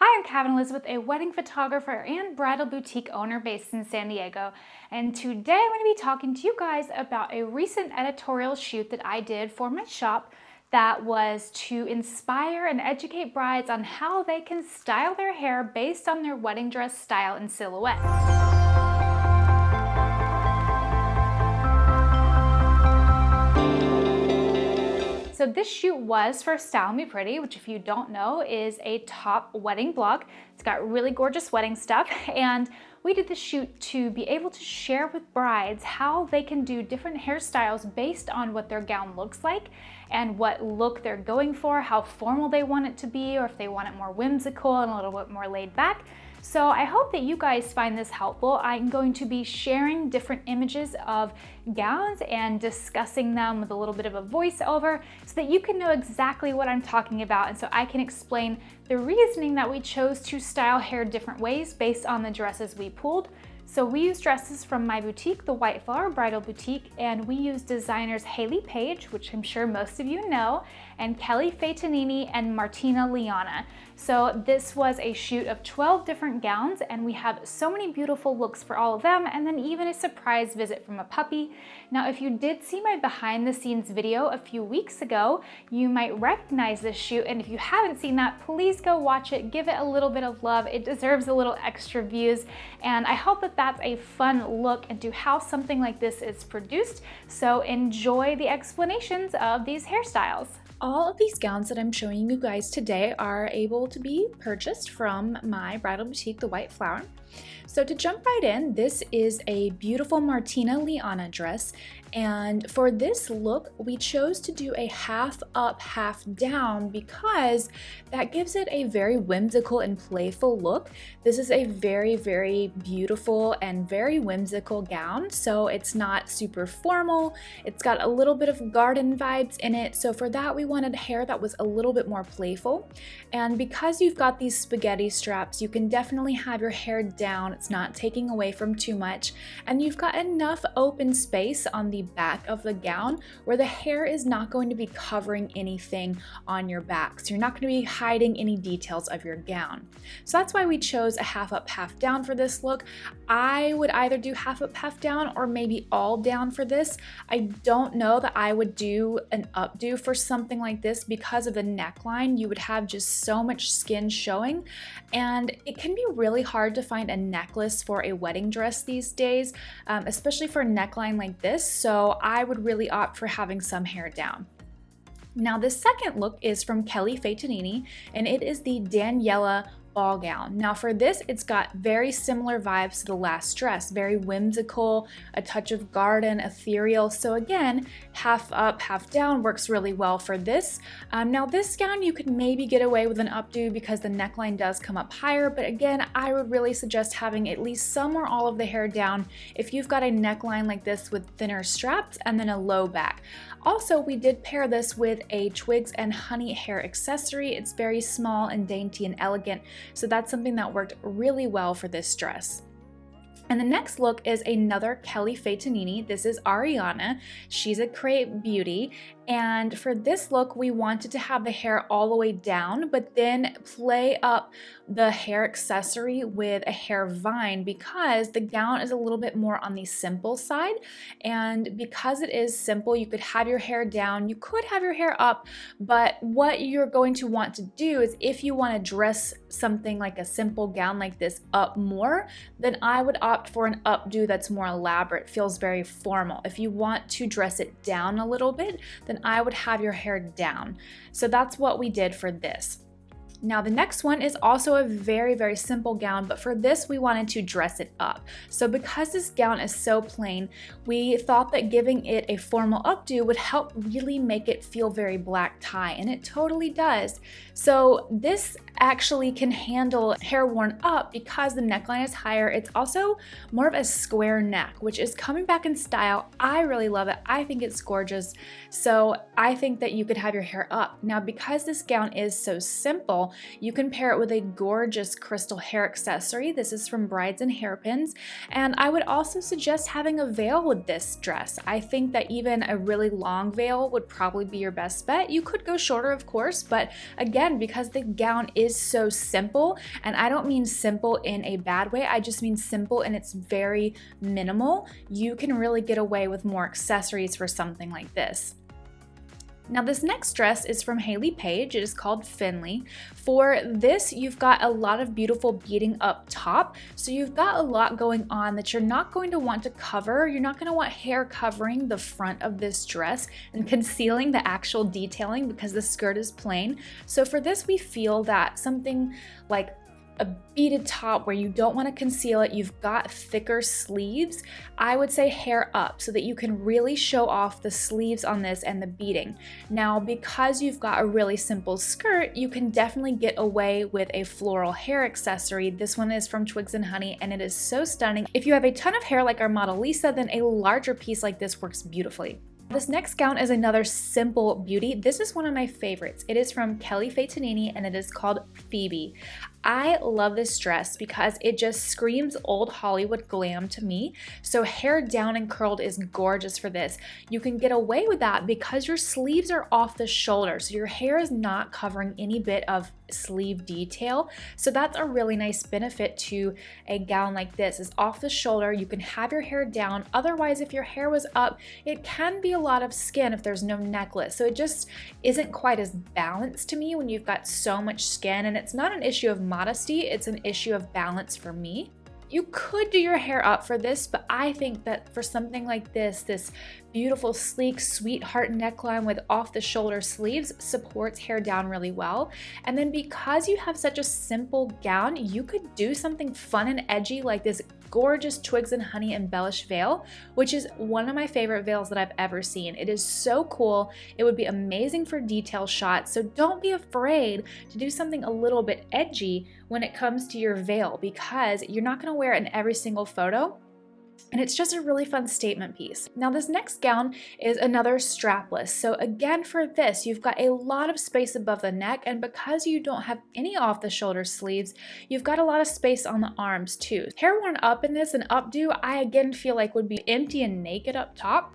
Hi, I'm Kevin Elizabeth, a wedding photographer and bridal boutique owner based in San Diego. And today I'm going to be talking to you guys about a recent editorial shoot that I did for my shop that was to inspire and educate brides on how they can style their hair based on their wedding dress style and silhouette. So this shoot was for Style Me Pretty, which if you don't know is a top wedding blog. It's got really gorgeous wedding stuff, and we did the shoot to be able to share with brides how they can do different hairstyles based on what their gown looks like and what look they're going for, how formal they want it to be, or if they want it more whimsical and a little bit more laid back. So I hope that you guys find this helpful. I'm going to be sharing different images of gowns and discussing them with a little bit of a voiceover so that you can know exactly what I'm talking about, and so I can explain the reasoning that we chose to style hair different ways based on the dresses we pulled. So we use dresses from my boutique, the White Flower Bridal Boutique, and we use designers Haley Page, which I'm sure most of you know, and Kelly Faitanini and Martina Liana. So this was a shoot of 12 different gowns, and we have so many beautiful looks for all of them, and then even a surprise visit from a puppy. Now, if you did see my behind the scenes video a few weeks ago, you might recognize this shoot, and if you haven't seen that, please go watch it, give it a little bit of love. It deserves a little extra views, and I hope that that's a fun look into how something like this is produced. So enjoy the explanations of these hairstyles. All of these gowns that I'm showing you guys today are able to be purchased from my bridal boutique, the White Flower. So to jump right in, this is a beautiful Martina Liana dress, and for this look we chose to do a half up, half down because that gives it a very whimsical and playful look. This is a very, very beautiful and very whimsical gown, so it's not super formal. It's got a little bit of garden vibes in it, so for that we wanted hair that was a little bit more playful. And because you've got these spaghetti straps, you can definitely have your hair down. It's not taking away from too much, and you've got enough open space on the back of the gown where the hair is not going to be covering anything on your back, so you're not going to be hiding any details of your gown. So that's why we chose a half up, half down for this look. I would either do half up, half down, or maybe all down for this. I don't know that I would do an updo for something like this because of the neckline. You would have just so much skin showing, and it can be really hard to find a necklace for a wedding dress these days, especially for a neckline like this, so I would really opt for having some hair down. Now the second look is from Kelly Faitanini, and it is the Daniela ball gown. Now for this, it's got very similar vibes to the last dress, very whimsical, a touch of garden, ethereal. So again, half up, half down works really well for this. Now this gown you could maybe get away with an updo because the neckline does come up higher, but again, I would really suggest having at least some or all of the hair down if you've got a neckline like this with thinner straps and then a low back. Also, we did pair this with a twigs and honey hair accessory. It's very small and dainty and elegant, so that's something that worked really well for this dress. And the next look is another Kelly Faitanini. This is Ariana. She's a crepe beauty. And for this look, we wanted to have the hair all the way down, but then play up the hair accessory with a hair vine because the gown is a little bit more on the simple side. And because it is simple, you could have your hair down, you could have your hair up, but what you're going to want to do is if you want to dress something like a simple gown like this up more, then I would opt for an updo that's more elaborate, feels very formal. If you want to dress it down a little bit, then I would have your hair down. So that's what we did for this. Now the next one is also a very, very simple gown, but for this we wanted to dress it up. So because this gown is so plain, we thought that giving it a formal updo would help really make it feel very black tie, and it totally does. So this actually can handle hair worn up because the neckline is higher. It's also more of a square neck, which is coming back in style. I really love it. I think it's gorgeous. So I think that you could have your hair up. Now because this gown is so simple, you can pair it with a gorgeous crystal hair accessory. This is from Brides and Hairpins, and I would also suggest having a veil with this dress. I think that even a really long veil would probably be your best bet. You could go shorter, of course, but again, because the gown is is so simple, and I don't mean simple in a bad way, I just mean simple and it's very minimal. You can really get away with more accessories for something like this. Now this next dress is from Hayley Paige. It is called Finley. For this, you've got a lot of beautiful beading up top. So you've got a lot going on that you're not going to want to cover. You're not going to want hair covering the front of this dress and concealing the actual detailing because the skirt is plain. So for this, we feel that something like a beaded top where you don't want to conceal it, you've got thicker sleeves, I would say hair up so that you can really show off the sleeves on this and the beading. Now, because you've got a really simple skirt, you can definitely get away with a floral hair accessory. This one is from Twigs and Honey and it is so stunning. If you have a ton of hair like our model Lisa, then a larger piece like this works beautifully. This next gown is another simple beauty. This is one of my favorites. It is from Kelly Fatanini and it is called Phoebe. I love this dress because it just screams old Hollywood glam to me. So hair down and curled is gorgeous for this. You can get away with that because your sleeves are off the shoulder. So your hair is not covering any bit of sleeve detail. So that's a really nice benefit to a gown like this, is off the shoulder. You can have your hair down. Otherwise, if your hair was up, it can be a lot of skin if there's no necklace. So it just isn't quite as balanced to me when you've got so much skin, and it's not an issue of modesty, it's an issue of balance for me. You could do your hair up for this, but I think that for something like this beautiful, sleek, sweetheart neckline with off-the-shoulder sleeves supports hair down really well. And then because you have such a simple gown, you could do something fun and edgy like this gorgeous Twigs and Honey embellished veil, which is one of my favorite veils that I've ever seen. It is so cool. It would be amazing for detail shots, so don't be afraid to do something a little bit edgy when it comes to your veil, because you're not going to wear it in every single photo. And it's just a really fun statement piece. Now this next gown is another strapless. So again, for this, you've got a lot of space above the neck, and because you don't have any off the shoulder sleeves, you've got a lot of space on the arms too. Hair worn up in this, an updo, I again feel like would be empty and naked up top.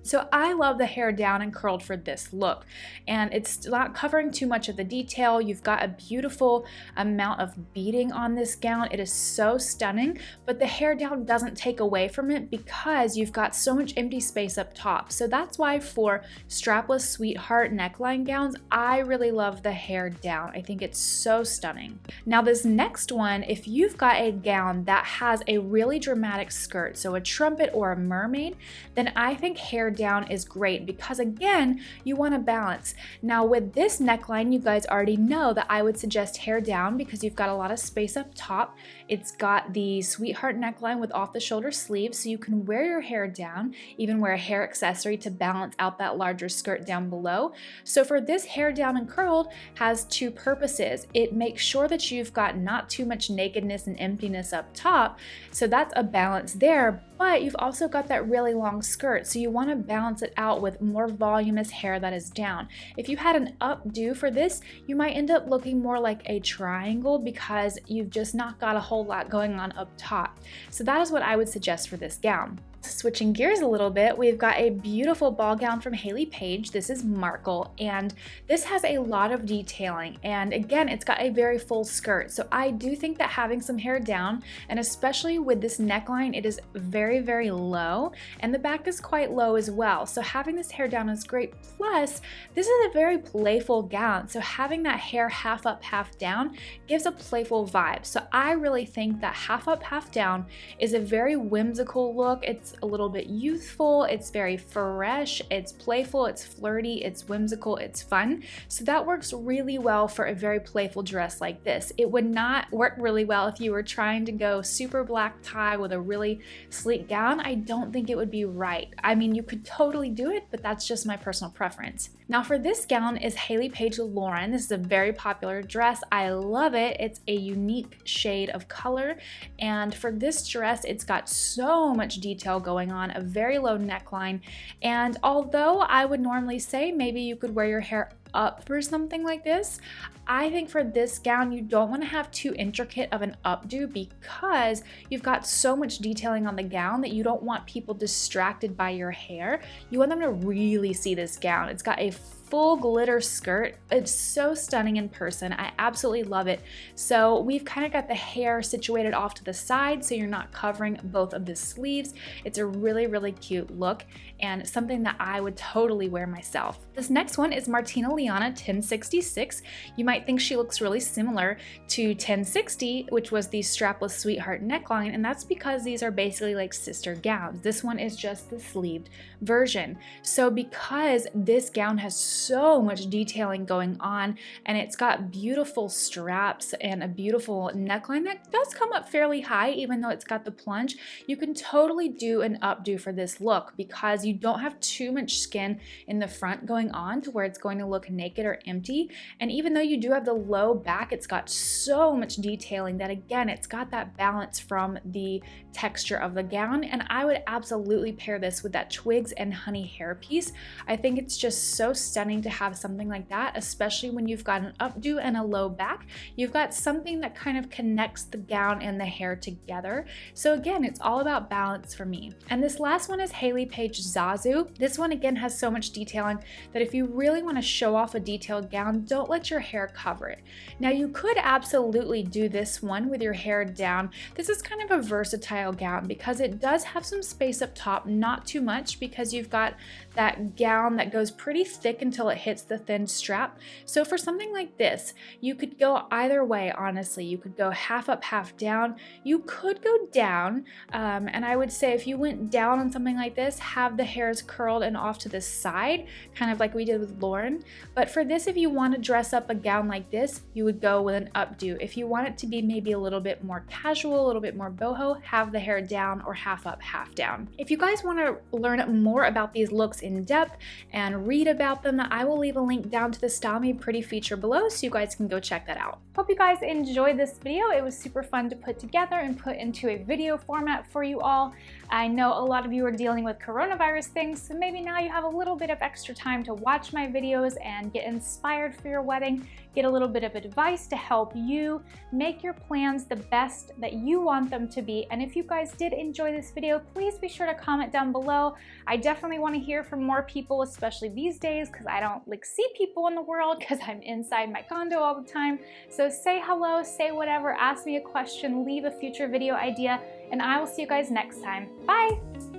So I love the hair down and curled for this look, and it's not covering too much of the detail. You've got a beautiful amount of beading on this gown. It is so stunning, but the hair down doesn't take away from it because you've got so much empty space up top. So that's why for strapless sweetheart neckline gowns, I really love the hair down. I think it's so stunning. Now this next one, if you've got a gown that has a really dramatic skirt, so a trumpet or a mermaid, then I think hair down is great because again, you want to balance. Now with this neckline, you guys already know that I would suggest hair down because you've got a lot of space up top. It's got the sweetheart neckline with off the shoulder sleeves, so you can wear your hair down, even wear a hair accessory to balance out that larger skirt down below. So for this, hair down and curled has two purposes. It makes sure that you've got not too much nakedness and emptiness up top, so that's a balance there, but you've also got that really long skirt, so you want to balance it out with more voluminous hair that is down. If you had an updo for this, you might end up looking more like a triangle because you've just not got a whole lot going on up top. So that is what I would suggest for this gown. Switching gears a little bit, we've got a beautiful ball gown from Hayley Paige. This is Markle, and this has a lot of detailing, and again, it's got a very full skirt. So I do think that having some hair down, and especially with this neckline, it is very, very low, and the back is quite low as well. So having this hair down is great. Plus, this is a very playful gown, so having that hair half up, half down gives a playful vibe. So I really think that half up, half down is a very whimsical look. It's a little bit youthful, it's very fresh, it's playful, it's flirty, it's whimsical, it's fun. So that works really well for a very playful dress like this. It would not work really well if you were trying to go super black tie with a really sleek gown. I don't think it would be right. I mean, you could totally do it, but that's just my personal preference. Now for this gown is Hayley Paige Lauren. This is a very popular dress. I love it. It's a unique shade of color, and for this dress, it's got so much detail going on, a very low neckline, and although I would normally say maybe you could wear your hair up for something like this, I think for this gown you don't want to have too intricate of an updo because you've got so much detailing on the gown that you don't want people distracted by your hair. You want them to really see this gown. It's got a full glitter skirt. It's so stunning in person. I absolutely love it. So we've kind of got the hair situated off to the side so you're not covering both of the sleeves. It's a really, really cute look and something that I would totally wear myself. This next one is Martina Liana 1066. You might think she looks really similar to 1060, which was the strapless sweetheart neckline, and that's because these are basically like sister gowns. This one is just the sleeved version. So because this gown has so much detailing going on and it's got beautiful straps and a beautiful neckline that does come up fairly high even though it's got the plunge, you can totally do an updo for this look because you don't have too much skin in the front going on to where it's going to look naked or empty. And even though you do have the low back, it's got so much detailing that again, it's got that balance from the texture of the gown. And I would absolutely pair this with that twigs and honey hair piece. I think it's just so stunning to have something like that, especially when you've got an updo and a low back. You've got something that kind of connects the gown and the hair together. So again, it's all about balance for me. And this last one is Haley Page Zazu. This one again has so much detailing that if you really want to show off a detailed gown, don't let your hair cover it. Now you could absolutely do this one with your hair down. This is kind of a versatile gown because it does have some space up top, not too much because you've got that gown that goes pretty thick until it hits the thin strap. So for something like this, you could go either way, honestly. You could go half up, half down. You could go down, and I would say if you went down on something like this, have the hairs curled and off to the side, kind of like we did with Lauren. But for this, if you want to dress up a gown like this, you would go with an updo. If you want it to be maybe a little bit more casual, a little bit more boho, have the hair down or half up, half down. If you guys want to learn more about these looks in depth and read about them, I will leave a link down to the Style Me Pretty feature below so you guys can go check that out. Hope you guys enjoyed this video. It was super fun to put together and put into a video format for you all. I know a lot of you are dealing with coronavirus things, so maybe now you have a little bit of extra time to watch my videos and get inspired for your wedding, get a little bit of advice to help you make your plans the best that you want them to be. And if you guys did enjoy this video, please be sure to comment down below. I definitely want to hear from more people, especially these days, because I don't see people in the world because I'm inside my condo all the time. So say hello, say whatever, ask me a question, leave a future video idea, and I will see you guys next time. Bye!